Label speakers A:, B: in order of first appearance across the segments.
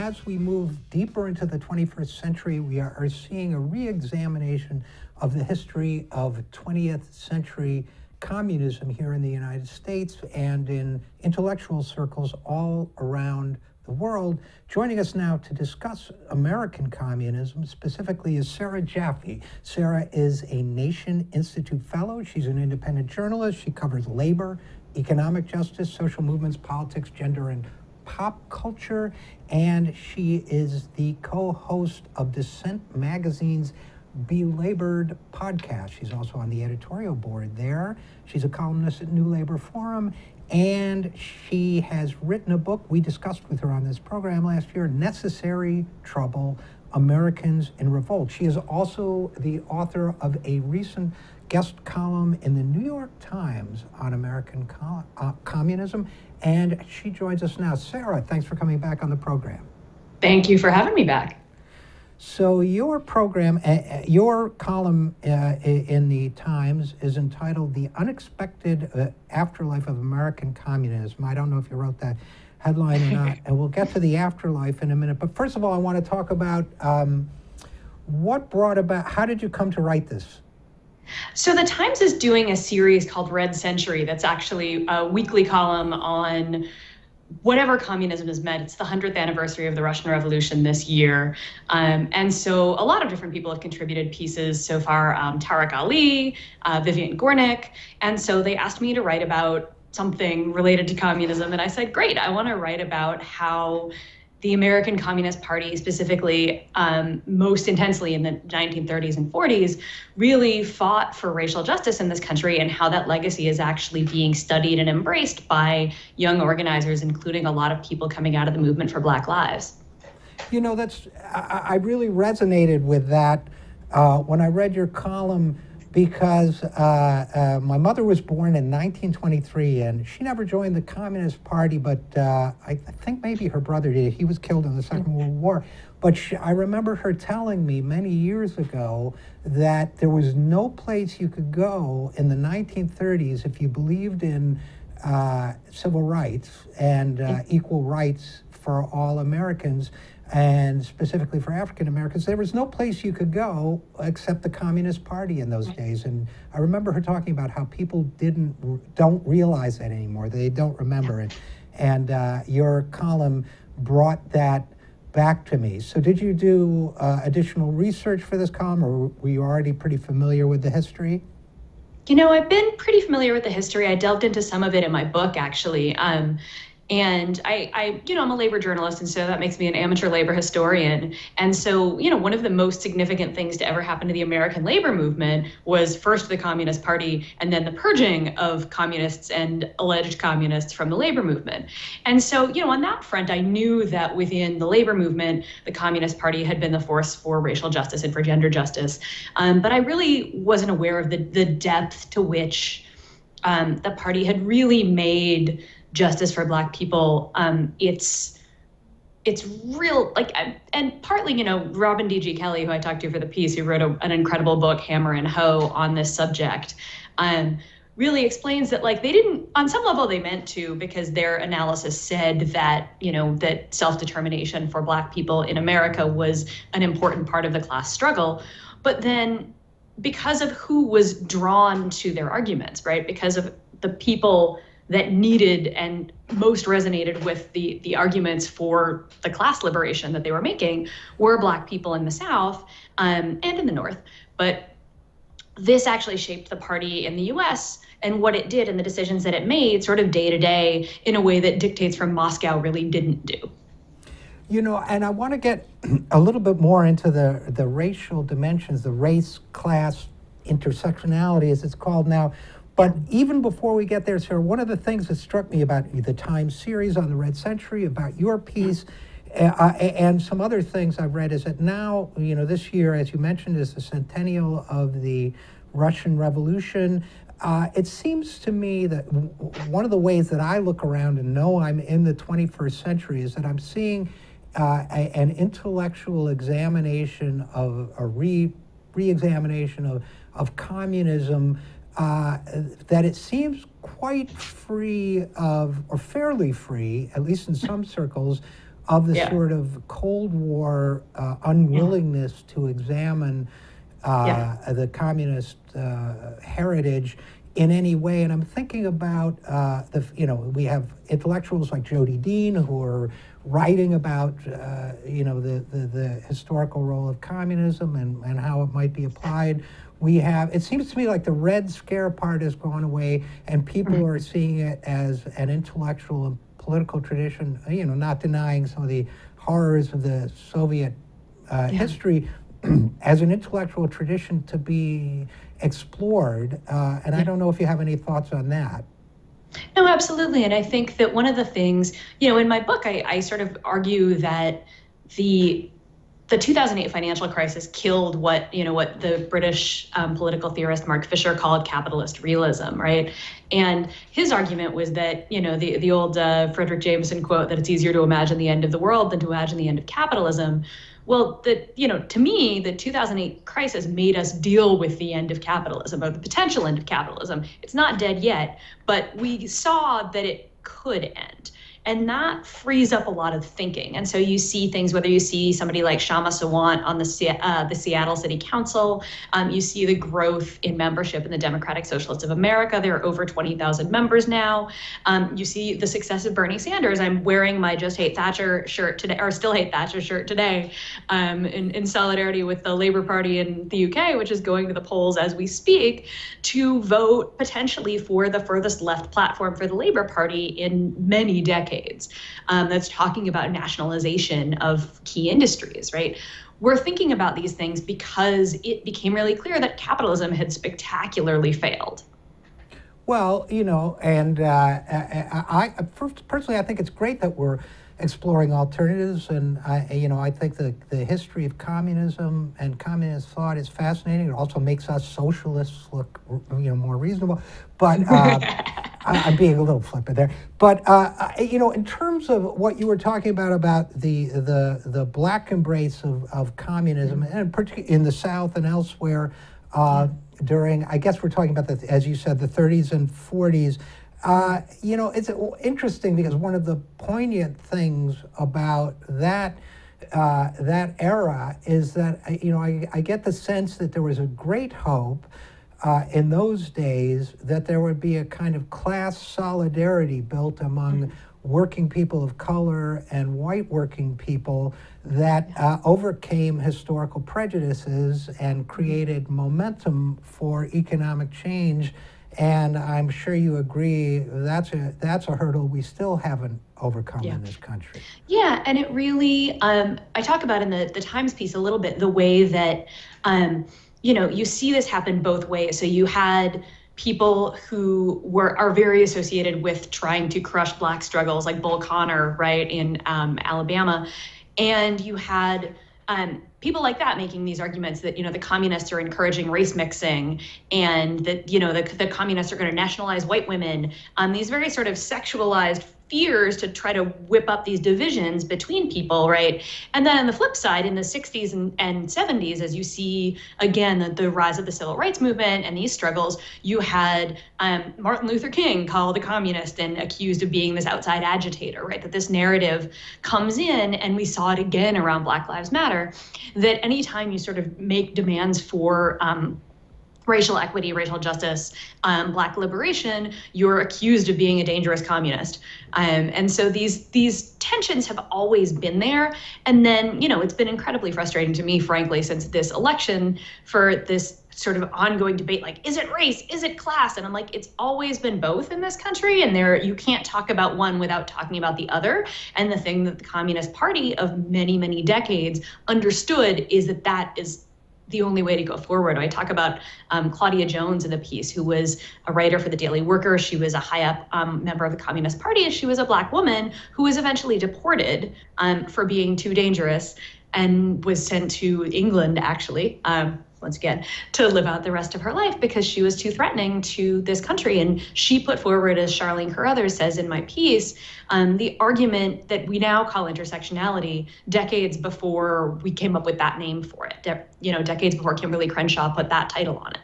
A: as we move deeper into the 21st century, we are seeing a re-examination of the history of 20th century communism here in the United States and in intellectual circles all around the world. Joining us now to discuss American communism specifically is Sarah Jaffe. Sarah is a Nation Institute Fellow. She's an independent journalist. She covers labor, economic justice, social movements, politics, gender, and pop culture. And she is the co-host of Dissent Magazine's Belabored podcast. She's also on the editorial board there. She's a columnist at New Labor Forum, and she has written a book we discussed with her on this program last year, Necessary Trouble, Americans in Revolt. She is also the author of a recent guest column in the New York Times on American communism, and she joins us now. Sarah, thanks for coming back on the program.
B: Thank you for having me back.
A: So your program, your column in the Times is entitled The Unexpected Afterlife of American Communism. I don't know if you wrote that headline or not, and we'll get to the afterlife in a minute. But first of all, I want to talk about how did you come to write this?
B: So the Times is doing a series called Red Century that's actually a weekly column on whatever communism has meant. It's the 100th anniversary of the Russian Revolution this year. And so a lot of different people have contributed pieces so far, Tariq Ali, Vivian Gornick. And so they asked me to write about something related to communism. And I said, great, I want to write about how the American Communist Party, specifically most intensely in the 1930s and 40s, really fought for racial justice in this country, and how that legacy is actually being studied and embraced by young organizers, including a lot of people coming out of the movement for Black lives.
A: You know, I really resonated with that when I read your column, because my mother was born in 1923, and she never joined the Communist Party, but I think maybe her brother did. He was killed in the Second World War. But I remember her telling me many years ago that there was no place you could go in the 1930s if you believed in civil rights and equal rights for all Americans, and specifically for African Americans. There was no place you could go except the Communist Party in those days. And I remember her talking about how people don't realize that anymore. They don't remember it. And your column brought that back to me. So did you do additional research for this column, or were you already pretty familiar with the history?
B: You know, I've been pretty familiar with the history. I delved into some of it in my book, actually. And I'm a labor journalist, and so that makes me an amateur labor historian. And so, one of the most significant things to ever happen to the American labor movement was first the Communist Party, and then the purging of communists and alleged communists from the labor movement. And so, on that front, I knew that within the labor movement, the Communist Party had been the force for racial justice and for gender justice. But I really wasn't aware of the depth to which the party had really made justice for Black people. It's real, and partly, Robin D.G. Kelley, who I talked to for the piece, who wrote an incredible book, Hammer and Hoe, on this subject, really explains that, they didn't, on some level they meant to, because their analysis said that, that self-determination for Black people in America was an important part of the class struggle. But then, because of who was drawn to their arguments, right, because of the people that needed and most resonated with the arguments for the class liberation that they were making, were Black people in the South and in the North. But this actually shaped the party in the US and what it did and the decisions that it made sort of day to day in a way that dictates from Moscow really didn't do.
A: And I want to get a little bit more into the racial dimensions, the race, class, intersectionality, as it's called now. But even before we get there, Sarah, one of the things that struck me about the Times series on the Red Century, about your piece, and some other things I've read, is that now, this year, as you mentioned, is the centennial of the Russian Revolution. It seems to me that one of the ways that I look around and know I'm in the 21st century is that I'm seeing an intellectual examination of a re-examination of communism, that it seems quite free of, or fairly free, at least in some circles, of the sort of Cold War unwillingness to examine the communist heritage in any way. And I'm thinking about we have intellectuals like Jody Dean who are writing about the historical role of communism and how it might be applied. We have, it seems to me like the Red Scare part has gone away, and people are seeing it as an intellectual and political tradition, not denying some of the horrors of the Soviet history, as an intellectual tradition to be explored. And I don't know if you have any thoughts on that.
B: No, absolutely. And I think that one of the things, in my book, I sort of argue that the 2008 financial crisis killed what the British political theorist Mark Fisher called capitalist realism, right? And his argument was that, the old Frederick Jameson quote that it's easier to imagine the end of the world than to imagine the end of capitalism. Well, to me, the 2008 crisis made us deal with the end of capitalism, or the potential end of capitalism. It's not dead yet, but we saw that it could end. And that frees up a lot of thinking. And so you see things, whether you see somebody like Shama Sawant on the Seattle City Council, you see the growth in membership in the Democratic Socialists of America. There are over 20,000 members now. You see the success of Bernie Sanders. I'm wearing my Just Hate Thatcher shirt today, or Still Hate Thatcher shirt today, in solidarity with the Labour Party in the UK, which is going to the polls as we speak, to vote potentially for the furthest left platform for the Labour Party in many decades. That's talking about nationalization of key industries, right? We're thinking about these things because it became really clear that capitalism had spectacularly failed.
A: Well, and I personally, I think it's great that we're exploring alternatives, and I think the history of communism and communist thought is fascinating. It also makes us socialists look, more reasonable. But I'm being a little flippant there. But in terms of what you were talking about the black embrace of communism, and particularly in the South and elsewhere, during, I guess we're talking about as you said, the 30s and 40s. It's interesting because one of the poignant things about that era is that I get the sense that there was a great hope in those days that there would be a kind of class solidarity built among working people of color and white working people that overcame historical prejudices and created momentum for economic change. And I'm sure you agree that's a hurdle we still haven't overcome in this country.
B: Yeah, and it really, I talk about in the Times piece a little bit the way that, you see this happen both ways. So you had people who are very associated with trying to crush black struggles, like Bull Connor, right, in Alabama, and you had people like that making these arguments that, the communists are encouraging race mixing, and that, the communists are going to nationalize white women, these very sort of sexualized fears to try to whip up these divisions between people, right? And then on the flip side, in the 60s and 70s, as you see, again, the rise of the civil rights movement and these struggles, you had Martin Luther King called a communist and accused of being this outside agitator, right? That this narrative comes in, and we saw it again around Black Lives Matter, that anytime you sort of make demands for racial equity, racial justice, black liberation, you're accused of being a dangerous communist. And so these tensions have always been there. And then, it's been incredibly frustrating to me, frankly, since this election, for this sort of ongoing debate, like, is it race? Is it class? And I'm like, it's always been both in this country. And you can't talk about one without talking about the other. And the thing that the Communist Party of many, many decades understood is that is the only way to go forward. I talk about Claudia Jones in the piece, who was a writer for the Daily Worker. She was a high up member of the Communist Party, and she was a black woman who was eventually deported for being too dangerous and was sent to England, actually, once again, to live out the rest of her life because she was too threatening to this country. And she put forward, as Charlene Carruthers says in my piece, the argument that we now call intersectionality decades before we came up with that name for it, decades before Kimberly Crenshaw put that title on it.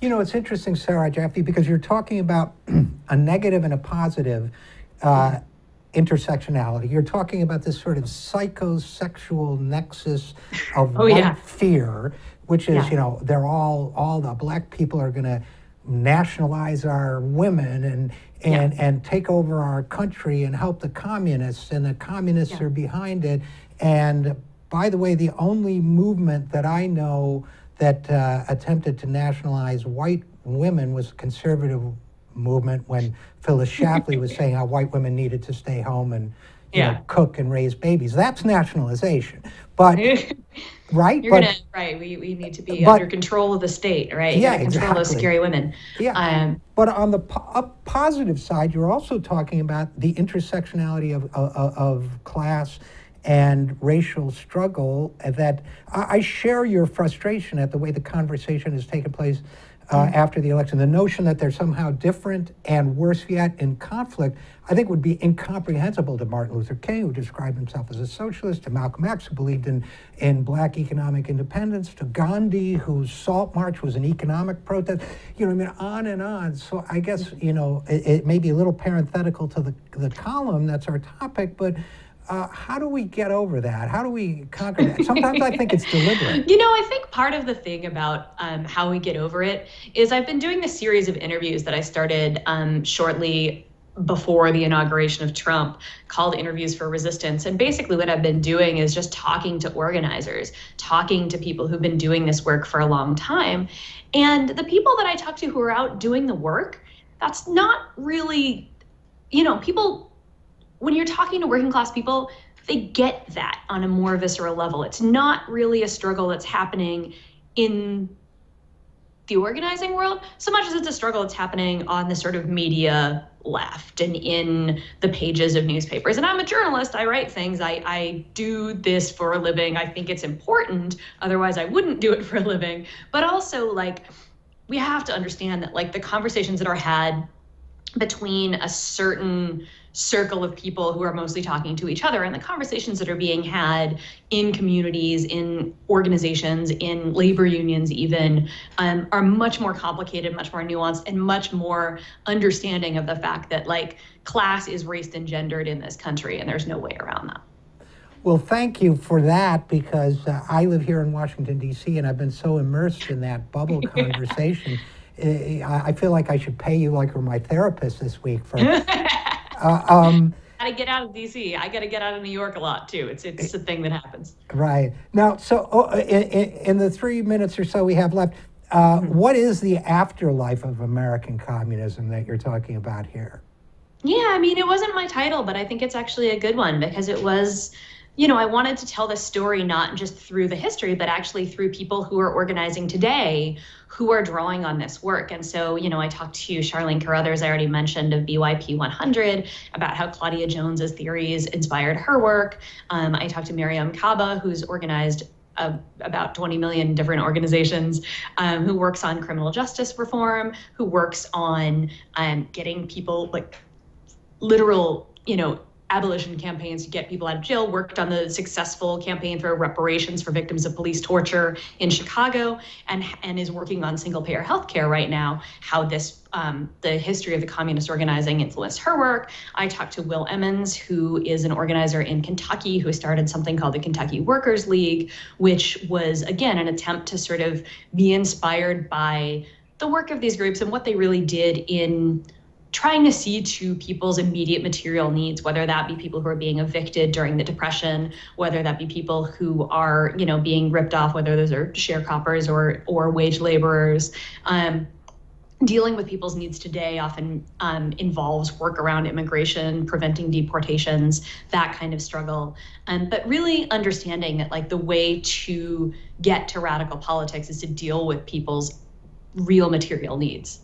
A: It's interesting, Sarah, Jaffe, because you're talking about a negative and a positive. intersectionality. You're talking about this sort of psychosexual nexus of
B: Oh,
A: white
B: yeah.
A: fear, which is,
B: Yeah.
A: you know, they're all the black people are going to nationalize our women and take over our country and help the communists, and the communists are behind it. And by the way, the only movement that I know that attempted to nationalize white women was the conservative movement, when Phyllis Schlafly was saying how white women needed to stay home and you know, cook and raise babies. That's nationalization. But right?
B: You're gonna we need to be under control of the state, right? You gotta control those scary women.
A: Yeah. But on the positive side, you're also talking about the intersectionality of class and racial struggle. That I share your frustration at the way the conversation has taken place after the election. The notion that they're somehow different and worse yet in conflict, I think would be incomprehensible to Martin Luther King, who described himself as a socialist, to Malcolm X, who believed in black economic independence, to Gandhi, whose Salt March was an economic protest. You know, I mean, on and on. So I guess, you know, it may be a little parenthetical to the column, that's our topic, but how do we get over that? How do we conquer that? Sometimes I think it's deliberate.
B: You know, I think part of the thing about how we get over it is I've been doing this series of interviews that I started shortly before the inauguration of Trump, called Interviews for Resistance. And basically what I've been doing is just talking to organizers, talking to people who've been doing this work for a long time. And the people that I talk to who are out doing the work, that's not really, you know, people, when you're talking to working class people, they get that on a more visceral level. It's not really a struggle that's happening in the organizing world so much as it's a struggle that's happening on the sort of media left and in the pages of newspapers. And I'm a journalist, I write things, I do this for a living. I think it's important, otherwise I wouldn't do it for a living. But also, like, we have to understand that, like, the conversations that are had between a certain circle of people who are mostly talking to each other, and the conversations that are being had in communities, in organizations, in labor unions even, are much more complicated, much more nuanced, and much more understanding of the fact that, like, class is raced and gendered in this country, and there's no way around that.
A: Well, thank you for that, because I live here in Washington, D.C., and I've been so immersed in that bubble conversation. I feel like I should pay you like you're my therapist this week for...
B: Gotta get out of DC. I gotta get out of New York a lot too. It's a thing that happens.
A: Right. Now, so in the 3 minutes or so we have left, what is the afterlife of American communism that you're talking about here?
B: Yeah, I mean, it wasn't my title, but I think it's actually a good one, because it was, you know, I wanted to tell this story not just through the history, but actually through people who are organizing today, who are drawing on this work. And so, you know, I talked to Charlene Carruthers, I already mentioned, of BYP 100, about how Claudia Jones's theories inspired her work. I talked to Miriam Kaba, who's organized about 20 million different organizations, who works on criminal justice reform, who works on getting people, like, literal, you know, abolition campaigns to get people out of jail, worked on the successful campaign for reparations for victims of police torture in Chicago, and is working on single-payer healthcare right now, how this, the history of the communist organizing influenced her work. I talked to Will Emmons, who is an organizer in Kentucky, who started something called the Kentucky Workers League, which was, again, an attempt to sort of be inspired by the work of these groups and what they really did in trying to see to people's immediate material needs, whether that be people who are being evicted during the Depression, whether that be people who are, you know, being ripped off, whether those are sharecroppers or wage laborers. Dealing with people's needs today often involves work around immigration, preventing deportations, that kind of struggle. But really understanding that, like, the way to get to radical politics is to deal with people's real material needs.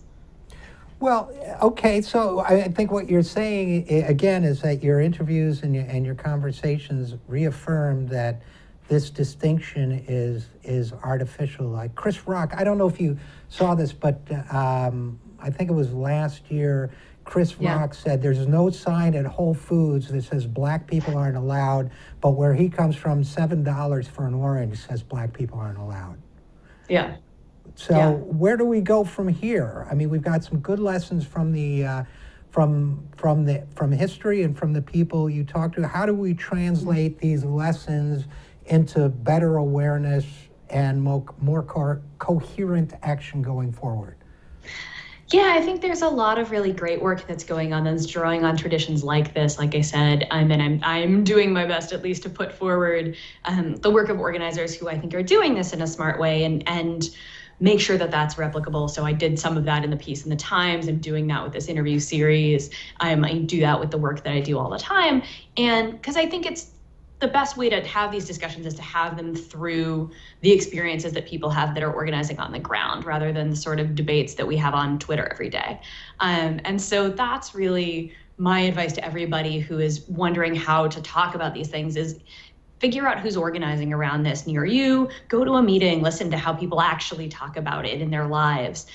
A: Well, okay, so I think what you're saying, again, is that your interviews and your conversations reaffirm that this distinction is artificial. Like Chris Rock, I don't know if you saw this, but I think it was last year, Chris Rock said there's no sign at Whole Foods that says black people aren't allowed, but where he comes from, $7 for an orange says black people aren't allowed.
B: Yeah.
A: So where do we go from here? I mean, we've got some good lessons from the from history and from the people you talk to, how do we translate these lessons into better awareness and more coherent action going forward?
B: Yeah, I think there's a lot of really great work that's going on that's drawing on traditions like this, like I said, and I'm doing my best at least to put forward the work of organizers who I think are doing this in a smart way and make sure that that's replicable. So I did some of that in the piece in the Times. I'm doing that with this interview series. I do that with the work that I do all the time. And because I think it's the best way to have these discussions is to have them through the experiences that people have that are organizing on the ground rather than the sort of debates that we have on Twitter every day. And so that's really my advice to everybody who is wondering how to talk about these things is figure out who's organizing around this near you, go to a meeting, listen to how people actually talk about it in their lives,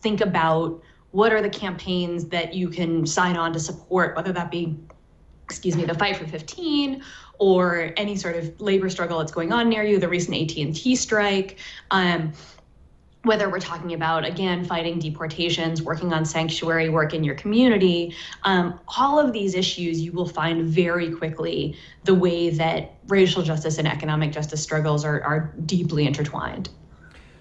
B: think about what are the campaigns that you can sign on to support, whether that be, the Fight for 15 or any sort of labor struggle that's going on near you, the recent AT&T strike, whether we're talking about, again, fighting deportations, working on sanctuary work in your community, all of these issues, you will find very quickly the way that racial justice and economic justice struggles are deeply intertwined.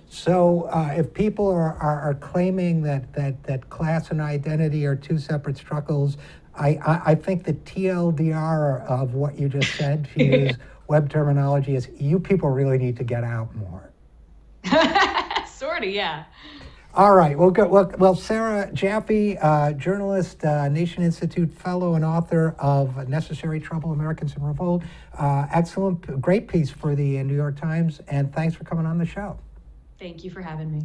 A: So if people are claiming that class and identity are two separate struggles, I think the TLDR of what you just said, to use web terminology, is you people really need to get out more.
B: Sort of, yeah.
A: All right. Well, good. Well, Sarah Jaffe, journalist, Nation Institute fellow, and author of Necessary Trouble, Americans in Revolt. Excellent, great piece for the New York Times, and thanks for coming on the show.
B: Thank you for having me.